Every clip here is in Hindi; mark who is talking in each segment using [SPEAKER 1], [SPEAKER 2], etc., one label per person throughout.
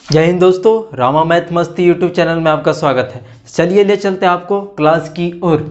[SPEAKER 1] जय हिंद दोस्तों, रामा मैथ मस्ती यूट्यूब चैनल में आपका स्वागत है। चलिए ले चलते हैं आपको क्लास की ओर।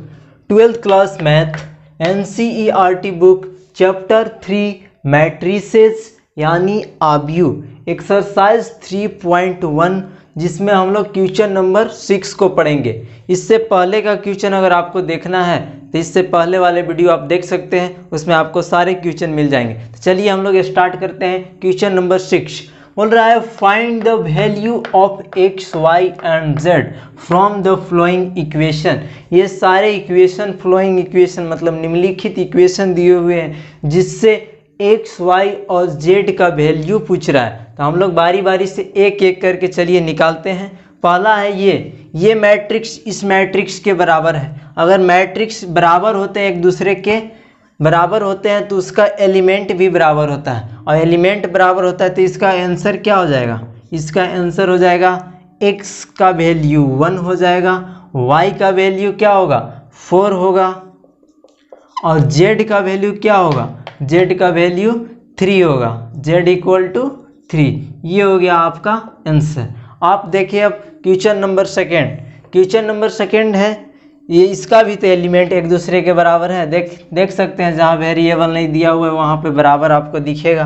[SPEAKER 1] 12th class math NCERT book chapter 3 matrices यानी आव्यूह एक्सरसाइज 3.1 जिसमें हम लोग क्वेश्चन नंबर 6 को पढ़ेंगे। इससे पहले का क्वेश्चन अगर आपको देखना है तो इससे पहले वाले वीडियो आप देख सकते हैं, उसमें आपको सारे क्वेश्चन मिल जाएंगे। तो चलिए हम लोग स्टार्ट करते हैं। क्वेश्चन नंबर 6 बोल रहा है find the value of x y and z from the flowing equation. ये सारे इक्वेशन फ्लोइंग इक्वेशन मतलब निम्नलिखित इक्वेशन दिए हुए हैं जिससे एक्स वाई और जेड का वैल्यू पूछ रहा है। तो हम लोग बारी बारी से एक एक करके चलिए निकालते हैं। पहला है ये मैट्रिक्स इस मैट्रिक्स के बराबर है। अगर मैट्रिक्स बराबर होते हैं, एक दूसरे के बराबर होते हैं, तो उसका एलिमेंट भी बराबर होता है। और एलिमेंट बराबर होता है तो इसका आंसर क्या हो जाएगा? इसका आंसर हो जाएगा x का वैल्यू 1 हो जाएगा, y का वैल्यू क्या होगा 4 होगा, और z का वैल्यू क्या होगा? z का वैल्यू 3 होगा। z equal to 3। ये हो गया आपका आंसर। आप देखिए अब क्वेश्चन नंबर सेकेंड है। ये इसका भी तो एलिमेंट एक दूसरे के बराबर है। देख सकते हैं, जहाँ वेरिएबल नहीं दिया हुआ है वहाँ पे बराबर आपको दिखेगा,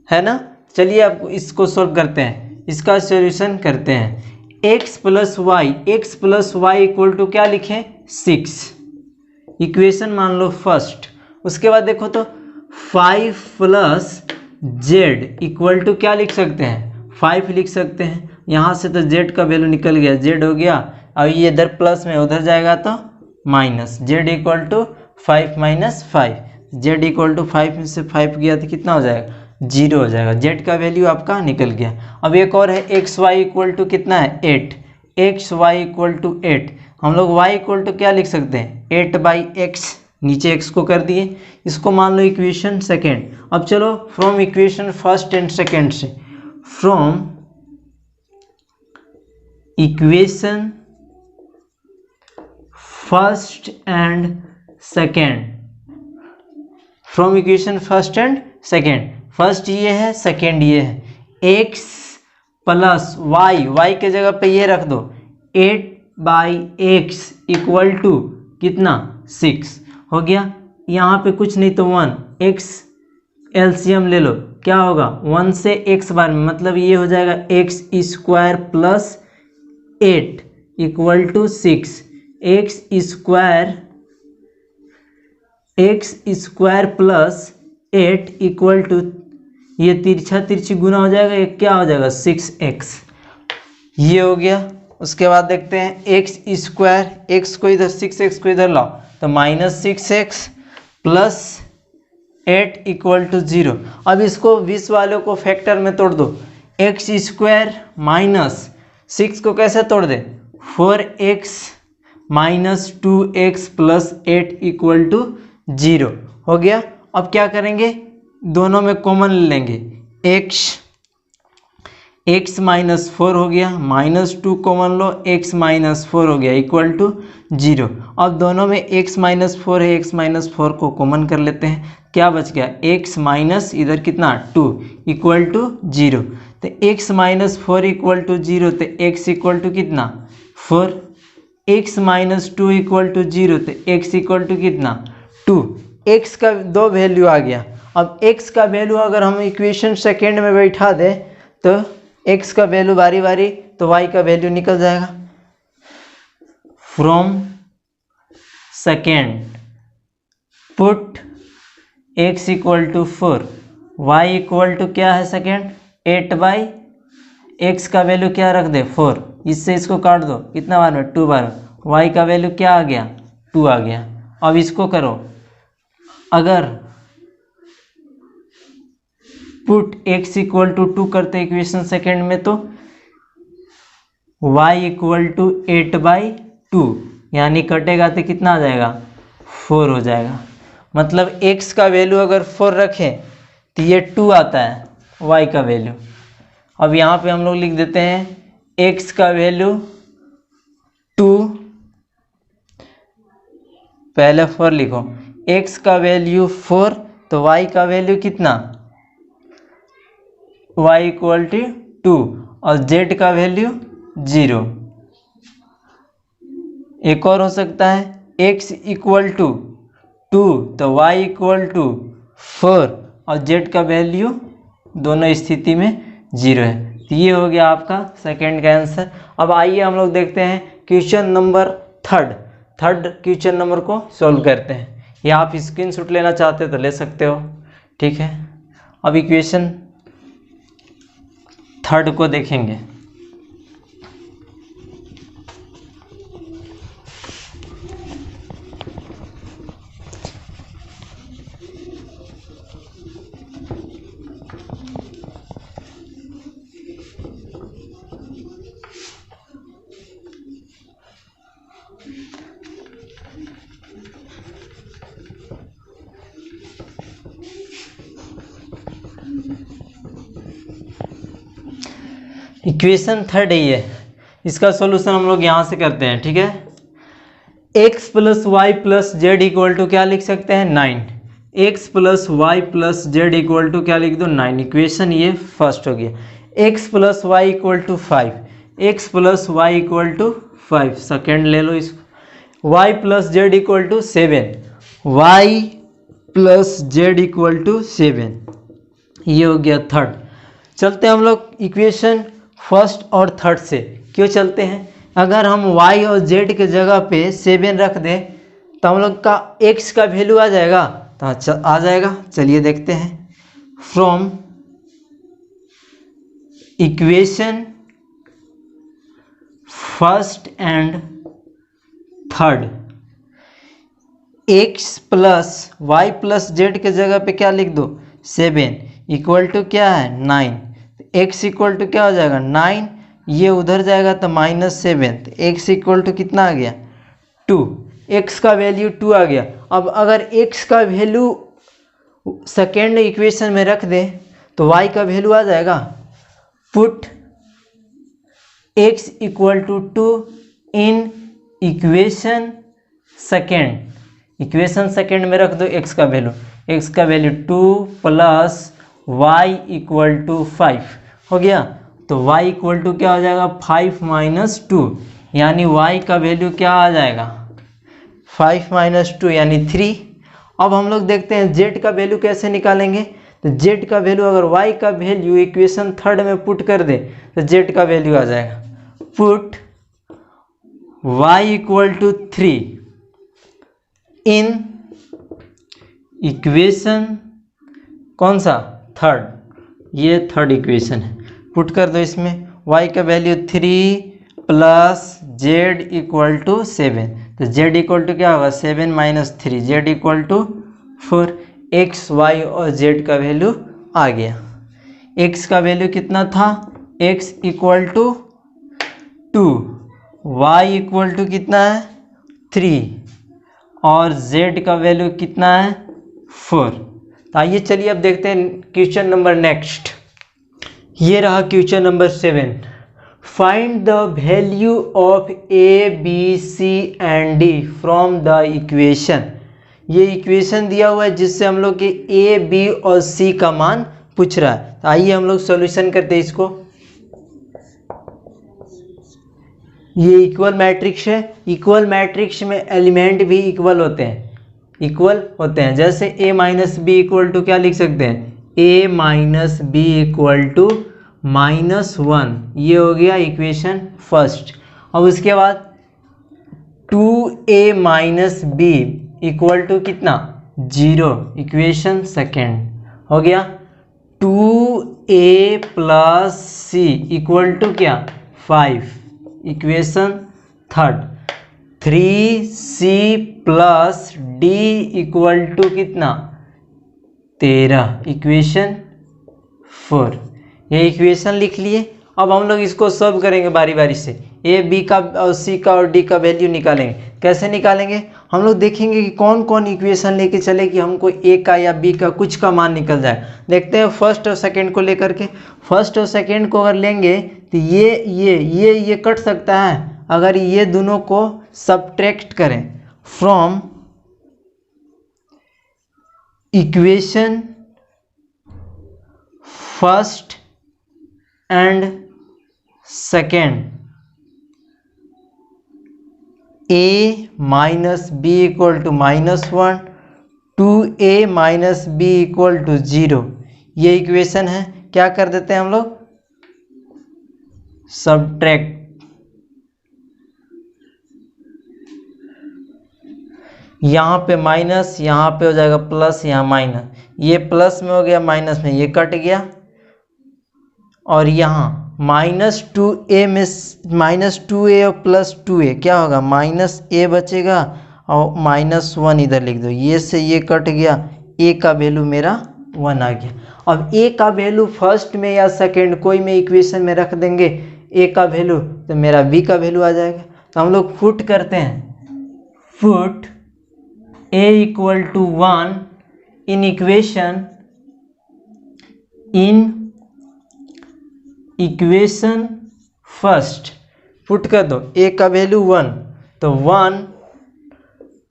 [SPEAKER 1] है ना। चलिए अब इसको सोल्व करते हैं, इसका सॉल्यूशन करते हैं। x plus y equal to क्या लिखें? 6। इक्वेशन मान लो फर्स्ट। उसके बाद देखो तो 5 प्लस जेड इक्वल टू क्या लिख सकते हैं? 5 लिख सकते हैं। यहाँ से तो z का वैल्यू निकल गया, z हो गया। अब ये इधर प्लस में उधर जाएगा तो minus, z equal to 5 minus 5। z equal to 5 में से 5 गया तो कितना हो जाएगा? 0 हो जाएगा। z का वैल्यू आपका निकल गया। अब एक और है एक्स वाई इक्वल टू कितना है? 8। X y equal to 8। हम लोग y इक्वल टू क्या लिख सकते हैं? 8/x। नीचे x को कर दिए। इसको मान लो इक्वेशन सेकेंड। अब चलो from equation first and second से, from equation first and second. First ये है, सेकेंड ये है। x प्लस y के जगह पे ये रख दो, 8/x इक्वल टू कितना? 6 हो गया। यहाँ पे कुछ नहीं तो 1, x एलसीएम ले लो, क्या होगा? 1 से x बार में, मतलब ये हो जाएगा x square plus 8 equal to 6। X square plus 8 equal to, ये तिरछी गुना हो जाएगा, ये क्या हो जाएगा? 6x। ये हो गया। उसके बाद देखते हैं एक्स स्क्वायर, एक्स को इधर 6x को इधर लाओ तो minus 6x plus 8 equal to 0। अब इसको 20 वालों को फैक्टर में तोड़ दो। एक्स स्क्वायर माइनस 6 को कैसे तोड़ दे? 4x minus 2x plus 8 equal to 0 हो गया। अब क्या करेंगे? दोनों में कॉमन ले लेंगे। x माइनस 4 हो गया, माइनस 2 कॉमन लो, x माइनस 4 हो गया इक्वल टू 0। अब दोनों में x माइनस 4 है, x माइनस 4 को कॉमन कर लेते हैं। क्या बच गया? x माइनस इधर कितना 2 इक्वल टू 0। तो x माइनस 4 इक्वल टू 0, तो x इक्वल टू कितना? 4। x माइनस 2 इक्वल टू 0, तो x इक्वल टू कितना? 2। x का दो वैल्यू आ गया। अब x का वैल्यू अगर हम इक्वेशन सेकेंड में बैठा दें तो x का वैल्यू बारी बारी, तो y का वैल्यू निकल जाएगा। From second put x equal to 4, y equal to क्या है सेकेंड? 8/x का वैल्यू क्या रख दे? 4। इससे इसको काट दो, कितना बार में? 2 बार। y का वैल्यू क्या आ गया? 2 आ गया। अब इसको करो, अगर पुट x इक्वल टू 2 करते इक्वेशन सेकेंड में तो y इक्वल टू 8/2, यानी कटेगा तो कितना आ जाएगा? 4 हो जाएगा। मतलब x का वैल्यू अगर 4 रखें तो ये 2 आता है y का वैल्यू। अब यहाँ पे हम लोग लिख देते हैं x का वैल्यू 2, पहले 4 लिखो, x का वैल्यू 4 तो y का वैल्यू कितना? y इक्वल टू 2 और z का वैल्यू 0। एक और हो सकता है x इक्वल टू 2 तो y इक्वल टू 4 और z का वैल्यू दोनों स्थिति में 0 है। तो ये हो गया आपका सेकंड का आंसर। अब आइए हम लोग देखते हैं question number third question number को सॉल्व करते हैं। या आप स्क्रीनशॉट लेना चाहते हो तो ले सकते हो, ठीक है। अब इक्वेशन थर्ड को देखेंगे। इक्वेशन थर्ड है ये, इसका सॉल्यूशन हम लोग यहाँ से करते हैं, ठीक है। x plus y plus z equal to क्या लिख सकते हैं 9। x plus y plus z equal to क्या लिख दो 9। इक्वेशन ये फर्स्ट हो गया। x plus y equal to 5, x plus y equal to 5। Second ले लो इसको। y plus z equal to 7, y plus z equal to 7। ये हो गया थर्ड। चलते हैं हम लोग इक्वेशन फर्स्ट और थर्ड से। क्यों चलते हैं, अगर हम y और z के जगह पे 7 रख दें तो हम लोग का x का वैल्यू आ जाएगा, तो आ जाएगा। चलिए देखते हैं। From equation first and third x plus y plus z के जगह पे क्या लिख दो 7 इक्वल टू क्या है 9। x इक्वल टू क्या हो जाएगा 9, ये उधर जाएगा तो -7, तो x इक्वल टू कितना आ गया 2। x का वैल्यू 2 आ गया। अब अगर x का वैल्यू सेकेंड इक्वेशन में रख दें तो y का वैल्यू आ जाएगा। Put x equal to 2 in equation second. Equation second में रख दो x का वैल्यू। x का value 2 plus y equal to 5 हो गया। तो y इक्वल टू क्या हो जाएगा 5 माइनस 2, यानी y का वैल्यू क्या आ जाएगा 5 माइनस 2 यानी 3। अब हम लोग देखते हैं z का वैल्यू कैसे निकालेंगे। तो z का वैल्यू अगर y का वैल्यू इक्वेशन थर्ड में पुट कर दे तो z का वैल्यू आ जाएगा। Put y equal to 3 in equation कौन सा थर्ड, ये थर्ड इक्वेशन है। पुट कर दो इसमें y का value 3 plus z equal to 7। तो z इक्वल टू क्या होगा 7 minus 3, z equal to 4। x y और z का वैल्यू आ गया। x का वैल्यू कितना था x equal to 2, y equal to कितना है 3 और z का वैल्यू कितना है 4। तो आइए चलिए अब देखते हैं क्वेश्चन नंबर नेक्स्ट। ये रहा question number 7। Find the value of a b c and d from the equation. ये इक्वेशन दिया हुआ है जिससे हम लोग के a b और c का मान पूछ रहा है। तो आइए हम लोग सॉल्यूशन करते हैं इसको। ये इक्वल मैट्रिक्स है। इक्वल मैट्रिक्स में एलिमेंट भी इक्वल होते हैं, जैसे a minus b equal to क्या लिख सकते हैं a minus b equal to -1। ये हो गया इक्वेशन फर्स्ट। अब उसके बाद 2a minus b equal to कितना 0, इक्वेशन सेकेंड हो गया। 2a plus C equal to क्या 5, equation third. 3c plus d equal to कितना 13, इक्वेशन 4। ये इक्वेशन लिख लिए। अब हम लोग इसको सॉल्व करेंगे बारी बारी से। ए बी का और सी का और डी का वैल्यू निकालेंगे। कैसे निकालेंगे, हम लोग देखेंगे कि कौन कौन इक्वेशन लेके चले कि हमको ए का या बी का कुछ का मान निकल जाए। देखते हैं फर्स्ट और सेकंड को लेकर के। फर्स्ट और सेकंड को अगर लेंगे तो ये कट सकता है अगर ये दोनों को सब्ट्रैक्ट करें from equation first and second, a minus b equal to -1, 2a minus b equal to 0, ये इक्वेशन है। क्या कर देते हैं हम लोग, सब्ट्रैक्ट। यहाँ पे माइनस, यहाँ पे हो जाएगा प्लस, यहाँ माइनस, ये प्लस में हो गया, माइनस में ये कट गया, और यहाँ -2a में -2a और +2a क्या होगा, -a बचेगा और -1 इधर लिख दो, ये से ये कट गया, a का वैल्यू मेरा 1 आ गया। अब a का वैल्यू फर्स्ट में या सेकंड कोई में इक्वेशन में रख देंगे a का वैल्यू, तो मेरा b का वैल्यू आ जाएगा। तो हम लोग फुट करते हैं, put a equal to 1 in equation first, put कर दो a का वैल्यू 1, तो 1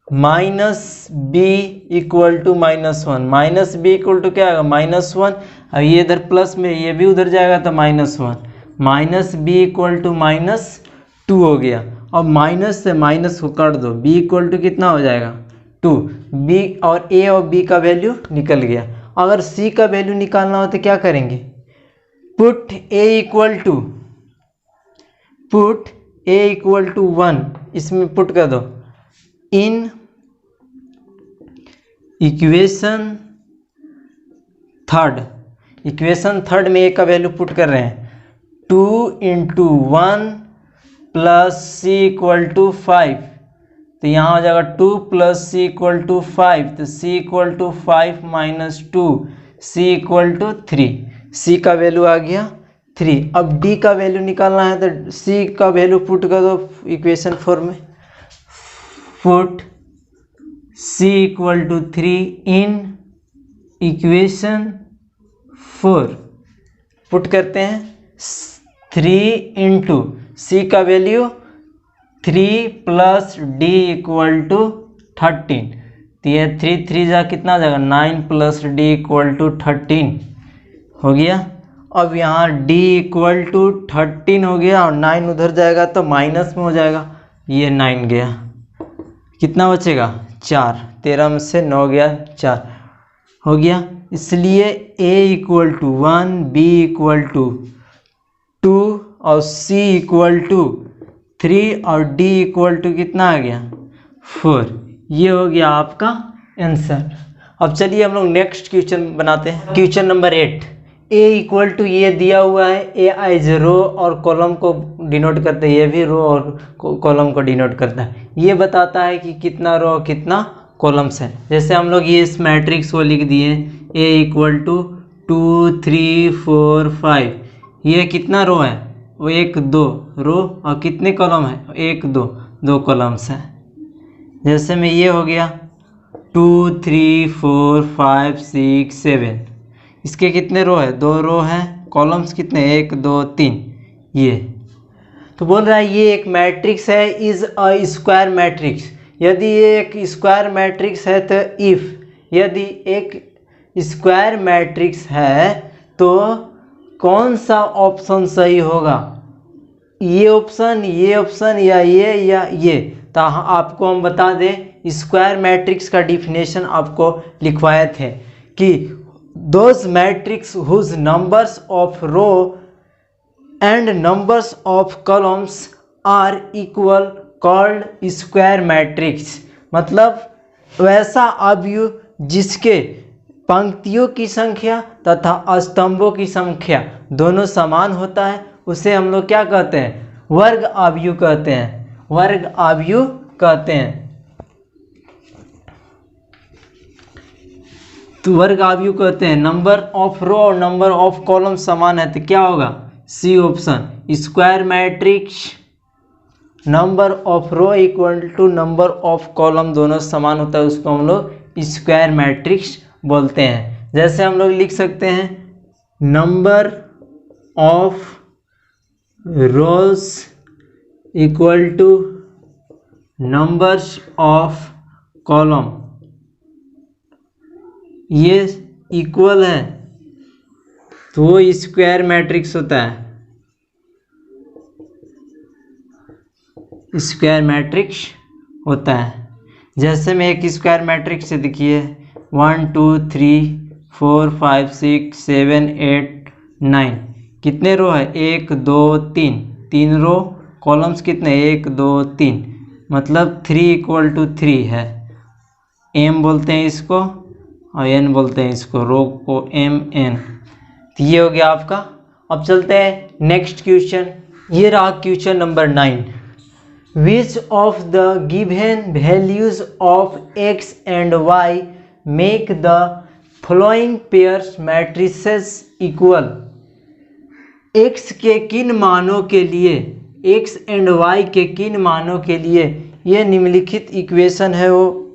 [SPEAKER 1] minus b equal to -1, minus b equal to क्या आएगा, -1, और ये इधर प्लस में, ये भी उधर जाएगा तो -1, माइनस बी इक्वल टू -2 हो गया। अब माइनस से माइनस को काट दो, b इक्वल टू कितना हो जाएगा 2, b और a और b का वैल्यू निकल गया। अगर c का वैल्यू निकालना हो तो क्या करेंगे, पुट a इक्वल टू 1, इसमें पुट कर दो, इन इक्वेशन थर्ड में a का वैल्यू पुट कर रहे हैं, 2 × 1 प्लस c इक्वल टू 5, तो यहाँ हो जाएगा 2 + c इक्वल टू 5, तो c equal to 5 - 2, c equal to 3, c का वैल्यू आ गया 3। अब d का वैल्यू निकालना है तो c का वैल्यू पुट कर दो इक्वेशन 4 में, put c equal to 3 in equation 4, put करते हैं 3 × c का वैल्यू 3 + d इक्वल टू 13, तो ये 3 3 जा कितना आ जाएगा 9 + d इक्वल टू 13 हो गया। अब यहाँ d इक्वल टू 13 हो गया और 9 उधर जाएगा तो माइनस में हो जाएगा, ये 9 गया, कितना बचेगा 4, 13 में से 9 गया 4 हो गया। इसलिए a equal to 1, b equal to 2 और c इक्वल टू 3 और d इक्वल टू कितना आ गया 4, ये हो गया आपका आंसर। अब चलिए हम लोग नेक्स्ट क्वेश्चन बनाते हैं। Question number 8, a equal to ये दिया हुआ है, a एज रो और कॉलम को डिनोट करता है, ये भी रो और कॉलम को डिनोट करता है। ये बताता है कि कितना रो और कितना कॉलम्स है। जैसे हम लोग ये इस मैट्रिक्स को लिख दिए, a इक्वल टू 2 3 4 5, ये कितना रो है, वो 1 2 रो, और कितने कॉलम है 1 2 कॉलम्स हैं। जैसे में ये हो गया 2 3 4 5 6 7, इसके कितने रो है 2 रो हैं, कॉलम्स कितने 1 2 3, ये तो बोल रहा है ये एक मैट्रिक्स है, इज अ स्क्वायर मैट्रिक्स। यदि ये एक स्क्वायर मैट्रिक्स है तो इफ, यदि एक स्क्वायर मैट्रिक्स है तो कौन सा ऑप्शन सही होगा, ये ऑप्शन या ये। तो आपको हम बता दें, स्क्वायर मैट्रिक्स का डिफिनेशन आपको लिखवाए थे कि those matrix whose numbers of row and numbers of columns are equal called square matrix. मतलब वैसा अवयव जिसके पंक्तियों की संख्या तथा स्तंभों की संख्या दोनों समान होता है, उसे हम लोग क्या कहते हैं, वर्ग अवयव कहते हैं, वर्ग अवयव कहते हैं। तो वर्ग अवयव कहते हैं। नंबर ऑफ रो और नंबर ऑफ कॉलम समान है तो क्या होगा, C option, square matrix number of row equal to number of column दोनों समान होता है, उसको हम लोग स्क्वायर मैट्रिक्स बोलते हैं। जैसे हम लोग लिख सकते हैं number of rose equal two numbers of column, ये इक्वल है तो वो स्क्वायर मैट्रिक्स होता है। स्क्वायर मैट्रिक्स होता है। जैसे में एक स्क्वायर मैट्रिक्स से देखिए 1 2 3 4 5 6 7 8 9 कितने रो है 1 2 3 3 रो, कॉलम्स कितने 1 2 3 मतलब 3 = 3 है। m बोलते हैं इसको और n बोलते हैं इसको, रो को m n। तो ये हो गया आपका। अब चलते हैं नेक्स्ट क्वेश्चन। ये रहा question number 9। Which of the given values of x and y make the following pairs matrices equal? x के किन मानों के लिए, x and y के किन मानों के लिए ये निम्नलिखित इक्वेशन है वो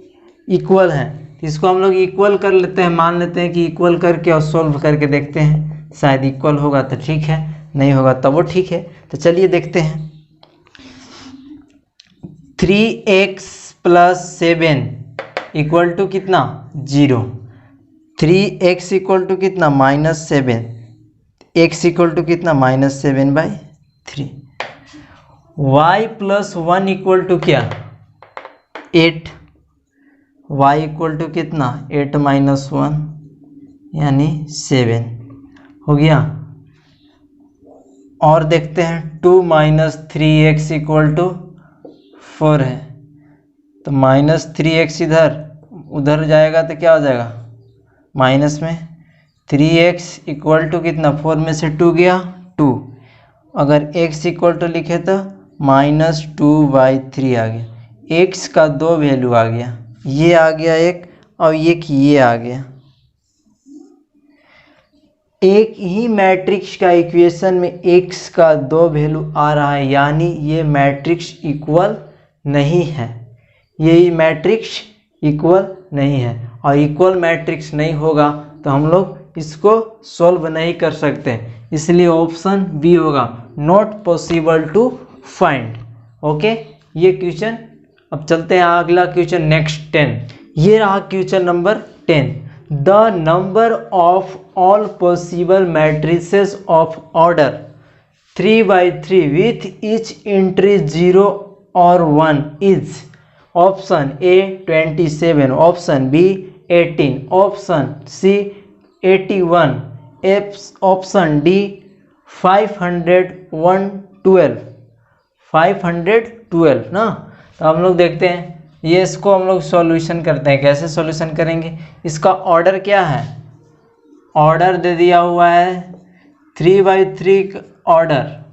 [SPEAKER 1] इक्वल है। इसको हम लोग इक्वल कर लेते हैं, मान लेते हैं कि इक्वल करके और सोल्व करके देखते हैं, शायद इक्वल होगा तो ठीक है, नहीं होगा तब वो ठीक है। तो चलिए देखते हैं। 3x + 7 = कितना 0, 3x = कितना -7, x = कितना -7/3, y + 1 = क्या 8, y = कितना 8 - 1 यानी 7 हो गया। और देखते हैं 2 - 3x = 4 है, तो -3x इधर उधर जाएगा तो क्या हो जाएगा माइनस में, 3x = कितना 4 में से 2 गया 2, अगर x = लिखे तो -2/3 आ गया। x का 2 वैल्यू आ गया, ये आ गया एक और ये आ गया। एक ही मैट्रिक्स का इक्वेशन में x का 2 वैल्यू आ रहा है, यानी ये मैट्रिक्स इक्वल नहीं है, ये मैट्रिक्स इक्वल नहीं है। और इक्वल मैट्रिक्स नहीं होगा तो हम लोग इसको सॉल्व नहीं कर सकते, इसलिए ऑप्शन बी होगा, not possible to find. Okay, ये क्वेश्चन। अब चलते हैं अगला क्वेश्चन नेक्स्ट 10। ये रहा question number 10। The number of all possible matrices of order 3/3 with each entry 0 और 1 is option A 27, option B 18, option C 81, option D 512 ना। तो हम लोग देखते हैं, ये इसको हम लोग सॉल्यूशन करते हैं। कैसे सॉल्यूशन करेंगे, इसका ऑर्डर क्या है, ऑर्डर दे दिया हुआ है 3/3 ऑर्डर,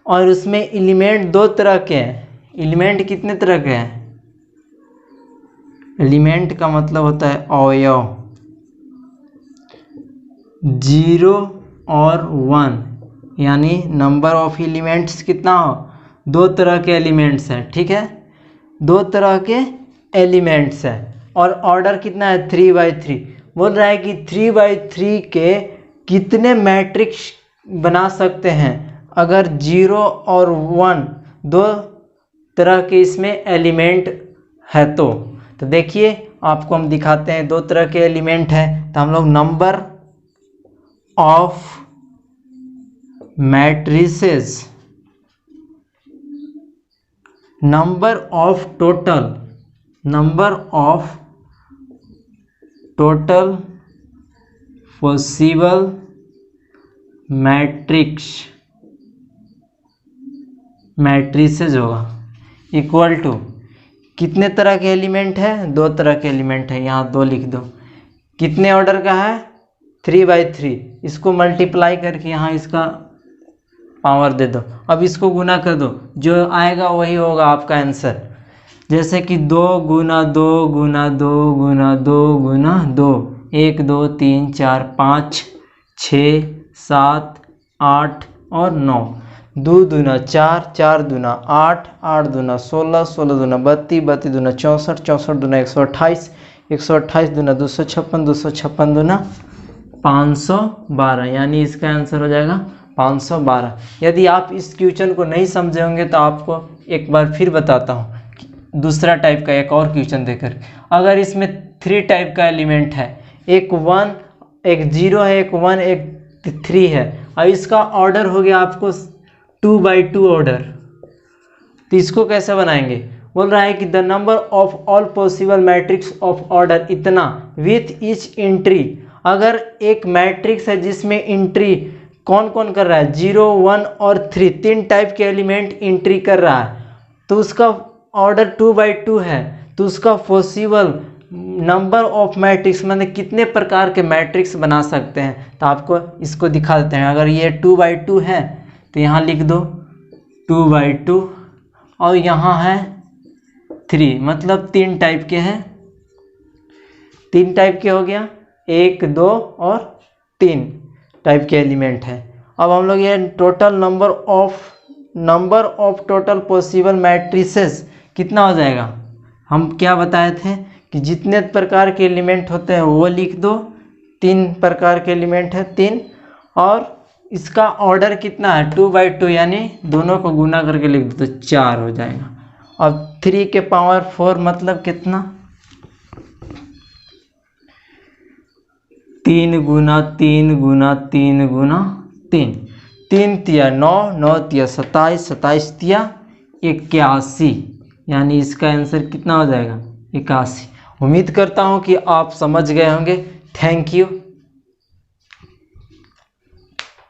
[SPEAKER 1] और उसमें एलिमेंट 2 तरह के हैं। एलिमेंट कितने तरह के हैं, एलिमेंट का मतलब होता है अवयव, 0 और 1, यानी नंबर ऑफ एलिमेंट्स कितना हो, 2 तरह के एलिमेंट्स हैं, ठीक है, 2 तरह के एलिमेंट्स हैं। और ऑर्डर कितना है 3/3, बोल रहा है कि 3/3 के कितने मैट्रिक्स बना सकते हैं अगर 0 और 1 2 तरह के इसमें एलिमेंट है। तो देखिए आपको हम दिखाते हैं, 2 तरह के एलिमेंट है, तो हम लोग number of matrices, number of total possible matrices होगा इक्वल टू कितने तरह के एलिमेंट है, 2 तरह के एलिमेंट है, यहाँ 2 लिख दो, कितने ऑर्डर का है 3/3, इसको मल्टीप्लाई करके यहाँ इसका पावर दे दो, अब इसको गुना कर दो, जो आएगा वही होगा आपका आंसर। जैसे कि 2 × 2 × 2 × 2 × 2, 1 2 3 4 5 6 7 8 और 9, 2 दूना 4, 4 दूना 8, 8 दूना 16, 16 दूना 32, 32 दूना 64, 64 दूना 128, 128 दूना 256, 256 दूना 512, यानी इसका आंसर हो जाएगा 512। यदि आप इस क्वेश्चन को नहीं समझे होंगे तो आपको एक बार फिर बताता हूँ, दूसरा टाइप का एक और क्वेश्चन देकर। अगर इसमें 3 टाइप का एलिमेंट है, एक 1 एक 0 है, एक 1 एक 3 है, और इसका ऑर्डर हो गया आपको 2/2 ऑर्डर, तो इसको कैसे बनाएंगे, बोल रहा है कि the number of all possible matrix of order इतना विथ ईच एंट्री। अगर एक मैट्रिक्स है जिसमें एंट्री कौन कौन कर रहा है, 0, 1 और 3, 3 टाइप के एलिमेंट एंट्री कर रहा है, तो उसका ऑर्डर 2×2 है, तो उसका पॉसिबल नंबर ऑफ मैट्रिक्स मतलब कितने प्रकार के मैट्रिक्स बना सकते हैं। तो आपको इसको दिखा देते हैं। अगर ये 2×2 है तो यहाँ लिख दो 2×2 और यहाँ है 3, मतलब 3 टाइप के हैं, 3 टाइप के हो गया, 1, 2 और 3 टाइप के एलिमेंट है। अब हम लोग ये total number of total possible matrices कितना हो जाएगा, हम क्या बताए थे कि जितने प्रकार के एलिमेंट होते हैं वो लिख दो, 3 प्रकार के एलिमेंट है 3, और इसका ऑर्डर कितना है 2×2, यानी दोनों को गुना करके लिख दो तो 4 हो जाएगा। अब 3 के पावर 4 मतलब कितना, 3 गुना 3 गुना 3 गुना 3, 3 तिया 9, 9 तिया 27, 27 तिया 81, यानी इसका आंसर कितना हो जाएगा 81। उम्मीद करता हूँ कि आप समझ गए होंगे। Thank you.